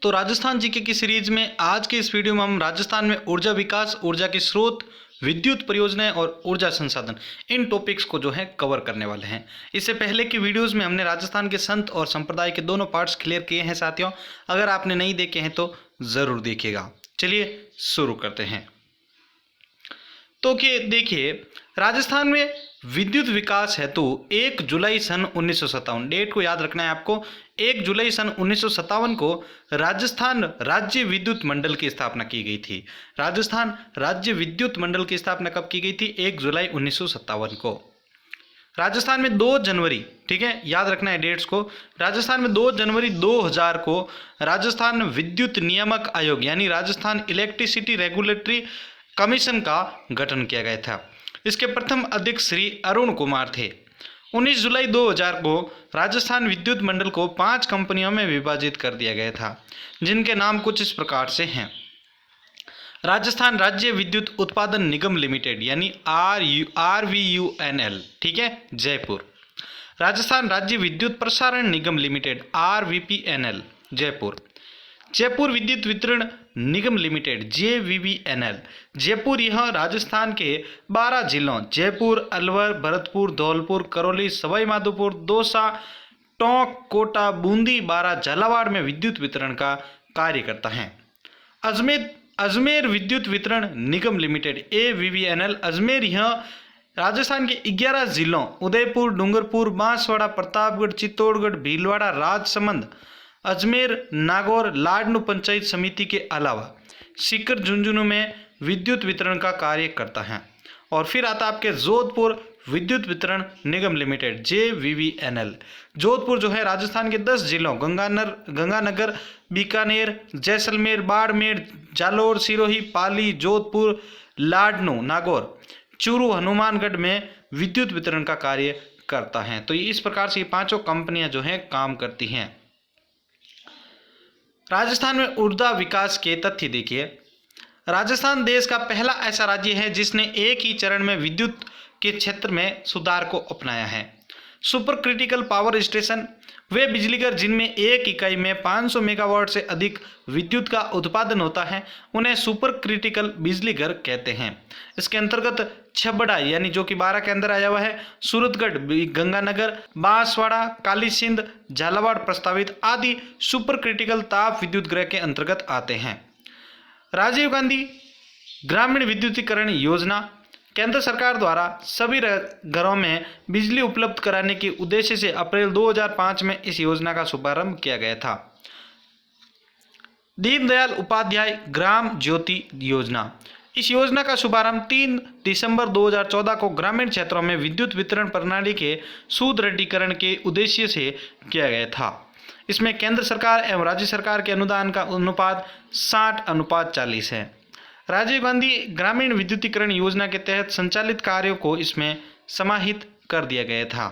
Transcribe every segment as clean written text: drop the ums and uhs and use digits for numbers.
तो राजस्थान जीके की सीरीज में आज के इस वीडियो में हम राजस्थान में ऊर्जा विकास, ऊर्जा के स्रोत, विद्युत परियोजनाएं और ऊर्जा संसाधन, इन टॉपिक्स को जो है कवर करने वाले हैं। इससे पहले की वीडियोस में हमने राजस्थान के संत और संप्रदाय के दोनों पार्ट्स क्लियर किए हैं साथियों। अगर आपने नहीं देखे हैं तो ज़रूर देखिएगा। चलिए शुरू करते हैं। तो कि देखिए, राजस्थान में विद्युत विकास हेतु 1 जुलाई सन 1957, डेट को याद रखना है आपको, 1 जुलाई सन 1957 को राजस्थान राज्य विद्युत मंडल की स्थापना की गई थी। राजस्थान राज्य विद्युत मंडल की स्थापना कब की गई थी? 1 जुलाई 1957 को। राजस्थान में 2 जनवरी, ठीक है, याद रखना है डेट्स को, राजस्थान में 2 जनवरी 2000 को राजस्थान विद्युत नियामक आयोग यानी राजस्थान इलेक्ट्रिसिटी रेगुलेटरी कमीशन का गठन किया गया था। इसके प्रथम अध्यक्ष श्री अरुण कुमार थे। 19 जुलाई 2000 को राजस्थान विद्युत मंडल को 5 कंपनियों में विभाजित कर दिया गया था, जिनके नाम कुछ इस प्रकार से हैं। राजस्थान राज्य विद्युत उत्पादन निगम लिमिटेड यानी RVUNL, ठीक है, जयपुर। राजस्थान राज्य विद्युत प्रसारण निगम लिमिटेड RVPNL, जयपुर। जयपुर विद्युत वितरण निगम लिमिटेड JVVNL, जयपुर। यह राजस्थान के 12 जिलों जयपुर, अलवर, भरतपुर, धौलपुर, करौली, सवाई माधोपुर, दौसा, टोंक, कोटा, बूंदी, बारा, झालावाड़ में विद्युत वितरण का कार्य करता है। अजमेर विद्युत वितरण निगम लिमिटेड AVVNL, अजमेर। यह राजस्थान के 11 जिलों उदयपुर, डूंगरपुर, बांसवाड़ा, प्रतापगढ़, चित्तौड़गढ़, भीलवाड़ा, राजसमंद, अजमेर, नागौर, लाडनू पंचायत समिति के अलावा सीकर, झुंझुनू में विद्युत वितरण का कार्य करता है। और फिर आता आपके जोधपुर विद्युत वितरण निगम लिमिटेड JVVNL। जोधपुर जो है राजस्थान के 10 जिलों गंगानगर, बीकानेर, जैसलमेर, बाड़मेर, जालोर, सिरोही, पाली, जोधपुर, लाडनू, नागौर, चूरू, हनुमानगढ़ में विद्युत वितरण का कार्य करता है। तो इस प्रकार से ये 5 कंपनियां जो हैं काम करती हैं। राजस्थान में ऊर्जा विकास के तथ्य देखिए। राजस्थान देश का पहला ऐसा राज्य है जिसने एक ही चरण में विद्युत के क्षेत्र में सुधार को अपनाया है। सुपर क्रिटिकल पावर स्टेशन वे बिजली घर जिनमें एक इकाई में 500 मेगावाट से अधिक विद्युत का उत्पादन होता है, उन्हें सुपर क्रिटिकल बिजली घर कहते हैं। इसके अंतर्गत छबड़ा यानी जो कि 12 के अंदर आया हुआ है, सूरतगढ़, गंगानगर, बांसवाड़ा, काली सिंध, झालावाड़ प्रस्तावित आदि सुपर क्रिटिकल ताप विद्युत गृह के अंतर्गत आते हैं। राजीव गांधी ग्रामीण विद्युतीकरण योजना केंद्र सरकार द्वारा सभी घरों में बिजली उपलब्ध कराने के उद्देश्य से अप्रैल 2005 में इस योजना का शुभारंभ किया गया था। दीनदयाल उपाध्याय ग्राम ज्योति योजना, इस योजना का शुभारंभ 3 दिसंबर 2014 को ग्रामीण क्षेत्रों में विद्युत वितरण प्रणाली के सुदृढ़ीकरण के उद्देश्य से किया गया था। इसमें केंद्र सरकार एवं राज्य सरकार के अनुदान का अनुपात 60:40 है। राजीव गांधी ग्रामीण विद्युतीकरण योजना के तहत संचालित कार्यों को इसमें समाहित कर दिया गया था।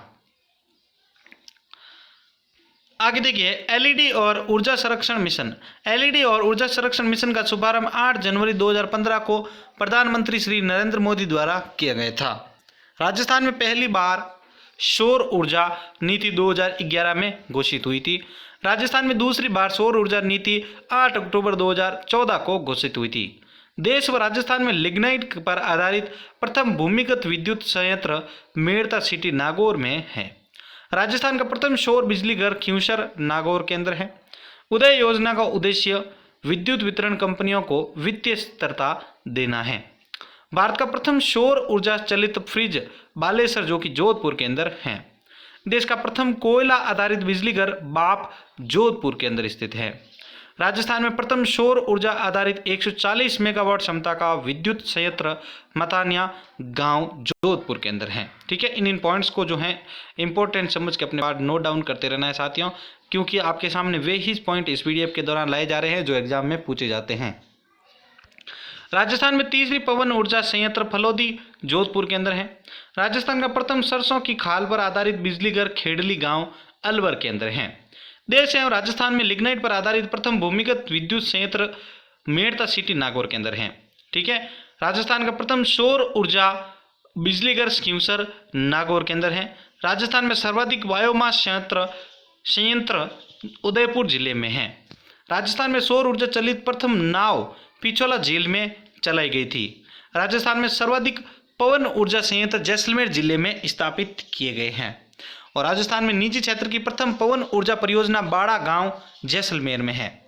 आगे देखिए, LED और ऊर्जा संरक्षण मिशन। LED और ऊर्जा संरक्षण मिशन का शुभारंभ 8 जनवरी 2015 को प्रधानमंत्री श्री नरेंद्र मोदी द्वारा किया गया था। राजस्थान में पहली बार सौर ऊर्जा नीति 2011 में घोषित हुई थी। राजस्थान में दूसरी बार सौर ऊर्जा नीति 8 अक्टूबर 2014 को घोषित हुई थी। देश व राजस्थान में लिग्नाइट पर आधारित प्रथम भूमिगत विद्युत संयंत्र मेड़ता सिटी नागौर में है। राजस्थान का प्रथम सौर बिजली घर खिंवसर नागौर के अंदर है। उदय योजना का उद्देश्य विद्युत वितरण कंपनियों को वित्तीय स्थिरता देना है। भारत का प्रथम सौर ऊर्जा चलित फ्रिज बालेसर जो कि जोधपुर के अंदर है। देश का प्रथम कोयला आधारित बिजली घर बाप जोधपुर के अंदर स्थित है। राजस्थान में प्रथम सौर ऊर्जा आधारित 140 मेगावाट क्षमता का विद्युत संयंत्र मतानिया गांव जोधपुर के अंदर है। ठीक है, इन पॉइंट्स को जो है इंपॉर्टेंट समझ के अपने पास नोट डाउन करते रहना है साथियों, क्योंकि आपके सामने वे ही पॉइंट इस PDF के दौरान लाए जा रहे हैं जो एग्जाम में पूछे जाते हैं। राजस्थान में तीसरी पवन ऊर्जा संयंत्र फलोदी जोधपुर के अंदर है। राजस्थान का प्रथम सरसों की खाल पर आधारित बिजली घर खेड़ली गांव अलवर के अंदर है। देश एवं राजस्थान में लिग्नाइट पर आधारित प्रथम भूमिगत विद्युत संयंत्र मेड़ता सिटी नागौर के अंदर है। ठीक है, राजस्थान का प्रथम सौर ऊर्जा बिजली घर खिंवसर नागौर के अंदर है। राजस्थान में सर्वाधिक बायोमास संयंत्र उदयपुर जिले में है। राजस्थान में सौर ऊर्जा चलित प्रथम नाव पिछोला झील में चलाई गई थी। राजस्थान में सर्वाधिक पवन ऊर्जा संयंत्र जैसलमेर जिले में स्थापित किए गए हैं। और राजस्थान में निजी क्षेत्र की प्रथम पवन ऊर्जा परियोजना बाड़ा गांव जैसलमेर में है।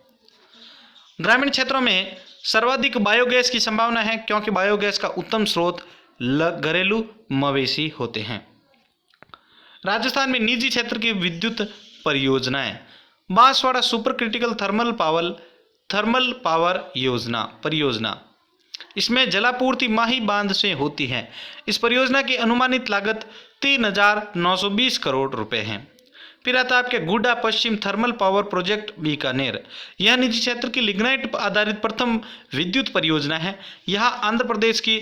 ग्रामीण क्षेत्रों में सर्वाधिक बायोगैस की संभावना है, क्योंकि बायोगैस का उत्तम स्रोत घरेलू मवेशी होते हैं। राजस्थान में निजी क्षेत्र की विद्युत परियोजनाएं, Banswara super critical thermal power परियोजना, इसमें जलापूर्ति माही बांध से होती है। इस परियोजना की अनुमानित लागत 3,920 करोड़ रुपए है। फिर आता है आपके गुड्डा पश्चिम थर्मल पावर प्रोजेक्ट बीकानेर। यह निजी क्षेत्र की लिग्नाइट आधारित प्रथम विद्युत परियोजना है। यह आंध्र प्रदेश की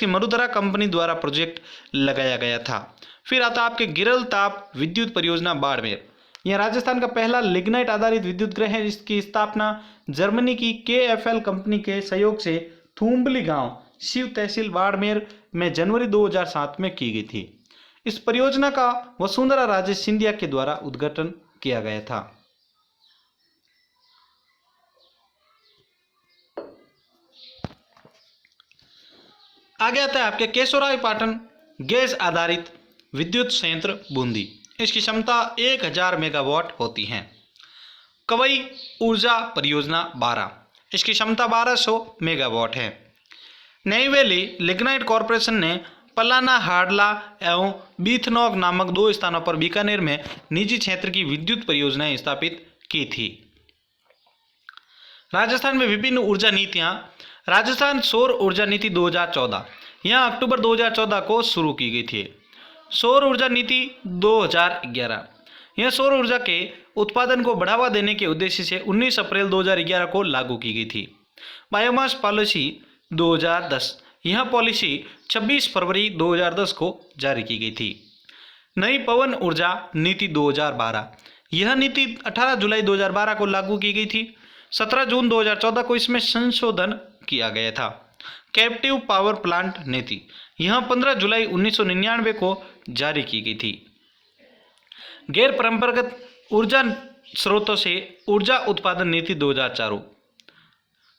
मरुदरा कंपनी द्वारा प्रोजेक्ट लगाया गया था। फिर आता है आपके गिरल ताप विद्युत परियोजना बाड़मेर। यह राजस्थान का पहला लिग्नाइट आधारित विद्युत गृह है, जिसकी स्थापना जर्मनी की KFL कंपनी के सहयोग से थूम्बली गांव शिव तहसील बाड़मेर में जनवरी 2007 में की गई थी। इस परियोजना का वसुंधरा राजे सिंधिया के द्वारा उद्घाटन किया गया था। आगे आता है आपके केशोराय पाटन गैस आधारित विद्युत संयंत्र बूंदी। इसकी क्षमता 1000 मेगावाट होती है। कवई ऊर्जा परियोजना 12, इसकी क्षमता 1200 मेगावाट है। नई वैली लिग्नाइट कॉरपोरेशन ने पलाना हाडला एवं बीथनोग नामक 2 स्थानों पर बीकानेर में निजी क्षेत्र की विद्युत परियोजनाएं स्थापित की थी। राजस्थान में विभिन्न ऊर्जा नीतियां। राजस्थान सौर ऊर्जा नीति 2014 यह अक्टूबर 2014 को शुरू की गई थी। सौर ऊर्जा नीति 2011 यह सौर ऊर्जा के उत्पादन को बढ़ावा देने के उद्देश्य से 19 अप्रैल 2011 को लागू की गई थी। बायोमास पॉलिसी 2010 यह पॉलिसी 26 फरवरी 2010 को जारी की गई थी। नई पवन ऊर्जा नीति 2012 यह नीति 18 जुलाई 2012 को लागू की गई थी। 17 जून 2014 को इसमें संशोधन किया गया था। कैप्टिव पावर प्लांट नीति यह 15 जुलाई 1999 को जारी की गई थी। गैर परंपरागत ऊर्जा स्रोतों से ऊर्जा उत्पादन नीति 2004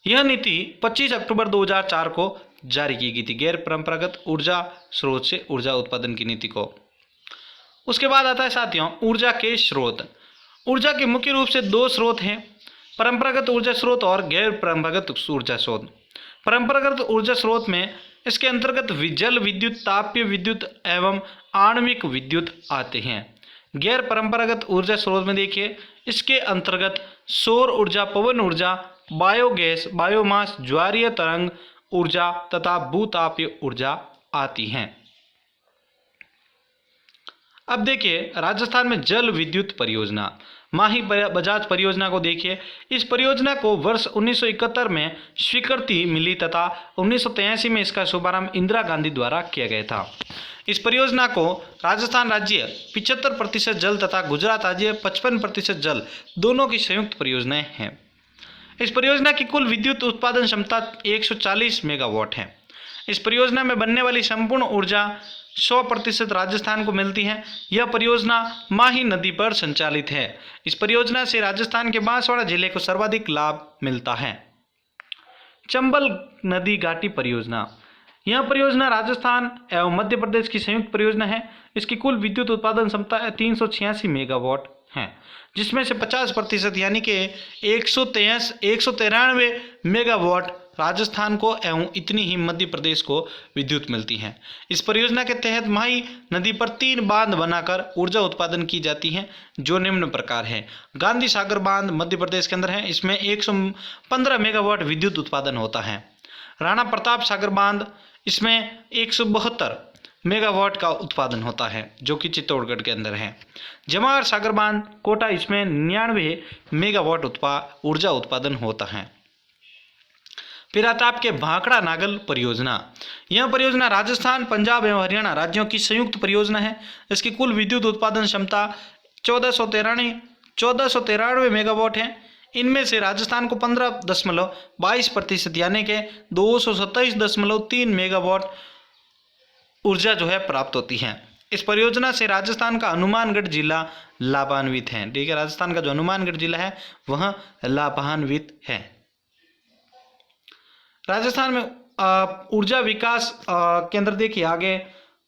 यह नीति 25 अक्टूबर 2004 को जारी की गई थी। गैर परंपरागत ऊर्जा स्रोत से ऊर्जा उत्पादन की नीति को। उसके बाद आता है साथियों ऊर्जा के स्रोत। ऊर्जा के मुख्य रूप से 2 स्रोत हैं, परंपरागत ऊर्जा स्रोत और गैर परंपरागत ऊर्जा स्रोत। परंपरागत ऊर्जा स्रोत में इसके अंतर्गत जल विद्युत, तापीय विद्युत एवं आणविक विद्युत आते हैं। गैर परंपरागत ऊर्जा स्रोत में देखिए इसके अंतर्गत सौर ऊर्जा, पवन ऊर्जा, बायोगैस, बायोमास, ज्वारीय तरंग ऊर्जा तथा भूतापीय ऊर्जा आती हैं। अब देखिए राजस्थान में जल विद्युत परियोजना माही बजाज परियोजना को देखिए। इस परियोजना को वर्ष 1971 में स्वीकृति मिली तथा 1983 में इसका शुभारंभ इंदिरा गांधी द्वारा किया गया था। इस परियोजना को राजस्थान राज्य 75% जल तथा गुजरात राज्य 55% जल दोनों की संयुक्त परियोजनाएं हैं। इस परियोजना की कुल विद्युत उत्पादन क्षमता 140 मेगावाट है। इस परियोजना में बनने वाली संपूर्ण ऊर्जा 100% राजस्थान को मिलती है। यह परियोजना माही नदी पर संचालित है। इस परियोजना से राजस्थान के बांसवाड़ा जिले को सर्वाधिक लाभ मिलता है। चंबल नदी घाटी परियोजना यह परियोजना राजस्थान एवं मध्य प्रदेश की संयुक्त परियोजना है। इसकी कुल विद्युत उत्पादन क्षमता 386 मेगावाट है, जिसमें से 50% यानी कि 193 मेगावाट राजस्थान को एवं इतनी ही मध्य प्रदेश को विद्युत मिलती है। इस परियोजना के तहत माही नदी पर 3 बांध बनाकर ऊर्जा उत्पादन की जाती है, जो निम्न प्रकार है। गांधी सागर बांध मध्य प्रदेश के अंदर है, इसमें 115 मेगावाट विद्युत उत्पादन होता है। राणा प्रताप सागर बांध इसमें 172 मेगावाट का उत्पादन होता है, जो कि चित्तौड़गढ़ के अंदर है। जवाहर सागर बांध कोटा इसमें 99 मेगावाट ऊर्जा उत्पादन होता है। फिर आता आपके भाखड़ा नागल परियोजना। यह परियोजना राजस्थान, पंजाब एवं हरियाणा राज्यों की संयुक्त परियोजना है। इसकी कुल विद्युत उत्पादन क्षमता 1493 मेगावाट है। इनमें से राजस्थान को 15.22% यानी कि 227.3 मेगावाट ऊर्जा जो है प्राप्त होती है। इस परियोजना से राजस्थान का हनुमानगढ़ जिला लाभान्वित है। ठीक है, राजस्थान का जो हनुमानगढ़ जिला है वह लाभान्वित है। राजस्थान में ऊर्जा विकास केंद्र देखिए आगे,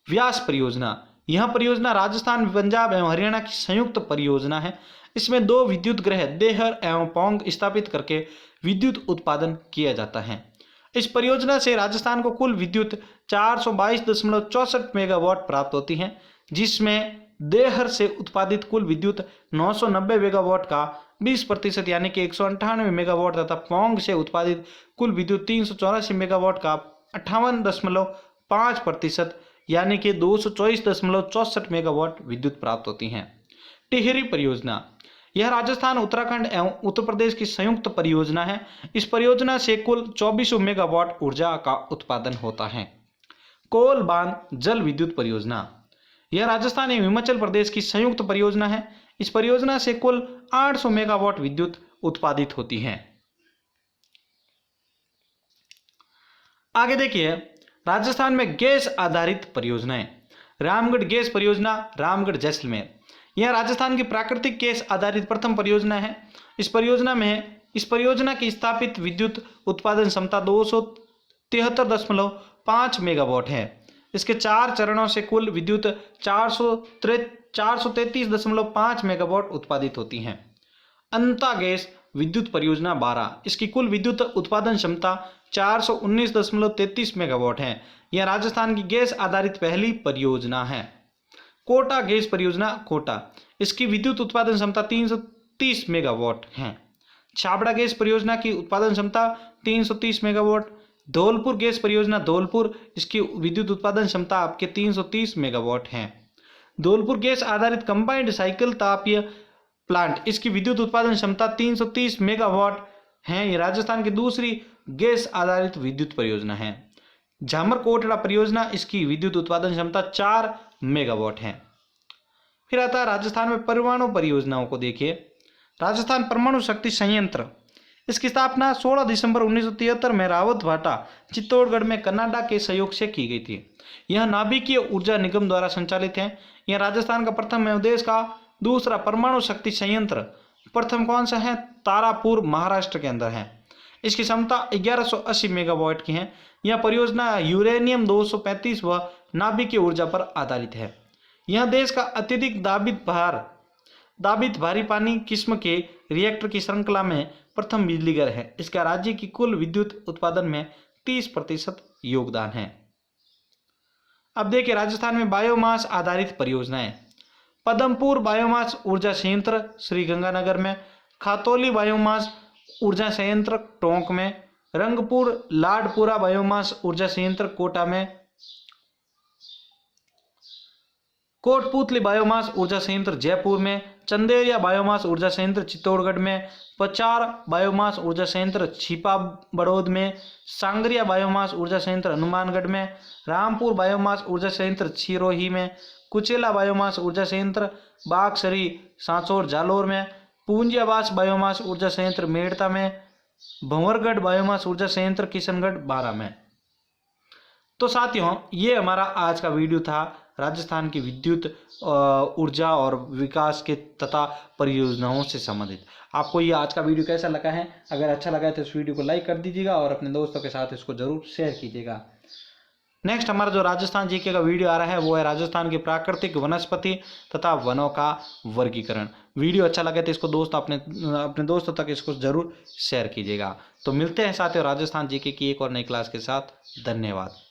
व्यास परियोजना। यह परियोजना राजस्थान, पंजाब एवं हरियाणा की संयुक्त परियोजना है। इसमें 2 विद्युत ग्रह देहर एवं पौंग स्थापित करके विद्युत उत्पादन किया जाता है। इस परियोजना से राजस्थान को कुल विद्युत 422.64 मेगावाट प्राप्त होती है, जिसमें देहर से उत्पादित कुल विद्युत 990 मेगावाट का 20% यानी कि 198 मेगावाट तथा पौंग से उत्पादित कुल विद्युत 384 मेगावाट का 58.5% यानी कि 224.64 मेगावाट विद्युत प्राप्त होती हैं। टिहरी परियोजना, यह राजस्थान, उत्तराखंड एवं उत्तर प्रदेश की संयुक्त परियोजना है। इस परियोजना से कुल 2400 मेगावाट ऊर्जा का उत्पादन होता है। कोल बांध जल विद्युत परियोजना, यह राजस्थान एवं हिमाचल प्रदेश की संयुक्त परियोजना है। इस परियोजना से कुल 800 मेगावाट विद्युत उत्पादित होती है। आगे देखिए, राजस्थान में गैस आधारित परियोजनाएं। रामगढ़ गैस परियोजना, रामगढ़ जैसलमेर। यह राजस्थान की प्राकृतिक गैस आधारित प्रथम परियोजना है। इस परियोजना की स्थापित विद्युत उत्पादन क्षमता 273.5 मेगावाट है। इसके 4 चरणों से कुल विद्युत 433.5 मेगावाट उत्पादित होती हैं। अंता गैस विद्युत परियोजना 12, इसकी कुल विद्युत उत्पादन क्षमता 419.33 मेगावाट है। यह राजस्थान की गैस आधारित पहली परियोजना है। कोटा गैस परियोजना, कोटा, इसकी विद्युत उत्पादन क्षमता 330 मेगावाट है। छाबड़ा गैस परियोजना की उत्पादन क्षमता 330 मेगावाट। धौलपुर गैस परियोजना, धौलपुर, इसकी विद्युत उत्पादन क्षमता आपके 330 मेगावाट है। धौलपुर गैस आधारित कंबाइंड साइकिल तापीय प्लांट, इसकी विद्युत उत्पादन क्षमता 330 मेगावाट है। ये राजस्थान की दूसरी गैस आधारित विद्युत परियोजना है। झामर कोटड़ा परियोजना, इसकी विद्युत उत्पादन क्षमता 4 मेगावाट है। फिर आता है राजस्थान में परमाणु परियोजनाओं को देखिए। राजस्थान परमाणु शक्ति संयंत्र, इसकी स्थापना 16 दिसंबर 1973 में रावतभाटा, चित्तौड़गढ़ में कनाडा के सहयोग से की गई थी। यह नाभिकीय ऊर्जा निगम द्वारा संचालित है। यह राजस्थान का प्रथम एवं देश का दूसरा परमाणु शक्ति संयंत्र। प्रथम कौन सा है? तारापुर, महाराष्ट्र के अंदर है। इसकी क्षमता 1180 मेगावाट की है। यह परियोजना यूरेनियम 235 व नाभिकीय ऊर्जा पर आधारित है। यह देश का अत्यधिक दाबित भारी पानी किस्म के रिएक्टर की श्रृंखला में प्रथम बिजली घर है। इसका राज्य की कुल विद्युत उत्पादन में 30% योगदान है। अब देखिए राजस्थान में बायोमास आधारित परियोजनाएं। पदमपुर बायोमास ऊर्जा संयंत्र श्रीगंगानगर में, खातौली बायोमास ऊर्जा संयंत्र टोंक में, रंगपुर लाडपुरा बायोमास ऊर्जा संयंत्र कोटा में, कोटपुतली बायोमास ऊर्जा संयंत्र जयपुर में, चंदेरिया बायोमास ऊर्जा संयंत्र चित्तौड़गढ़ में, पचार बायोमास ऊर्जा संयंत्र छिपा बड़ौद में, सांगरिया बायोमास ऊर्जा संयंत्र हनुमानगढ़ में, रामपुर बायोमास ऊर्जा संयंत्र छिरोही में, कुचेला बायोमास ऊर्जा संयंत्र बागसरी सांचौर जालोर में, पूंजियावास बायोमास ऊर्जा संयंत्र मेड़ता में, भंवरगढ़ बायोमास ऊर्जा संयंत्र किशनगढ़ 12 में। तो साथियों, ये हमारा आज का वीडियो था राजस्थान की विद्युत ऊर्जा और विकास के तथा परियोजनाओं से संबंधित। आपको ये आज का वीडियो कैसा लगा है? अगर अच्छा लगा है तो इस वीडियो को लाइक कर दीजिएगा और अपने दोस्तों के साथ इसको जरूर शेयर कीजिएगा। नेक्स्ट हमारा जो राजस्थान जीके का वीडियो आ रहा है वो है राजस्थान की प्राकृतिक वनस्पति तथा वनों का वर्गीकरण। वीडियो अच्छा लगे तो इसको अपने दोस्तों तक इसको जरूर शेयर कीजिएगा। तो मिलते हैं साथियों राजस्थान जीके की एक और नई क्लास के साथ। धन्यवाद।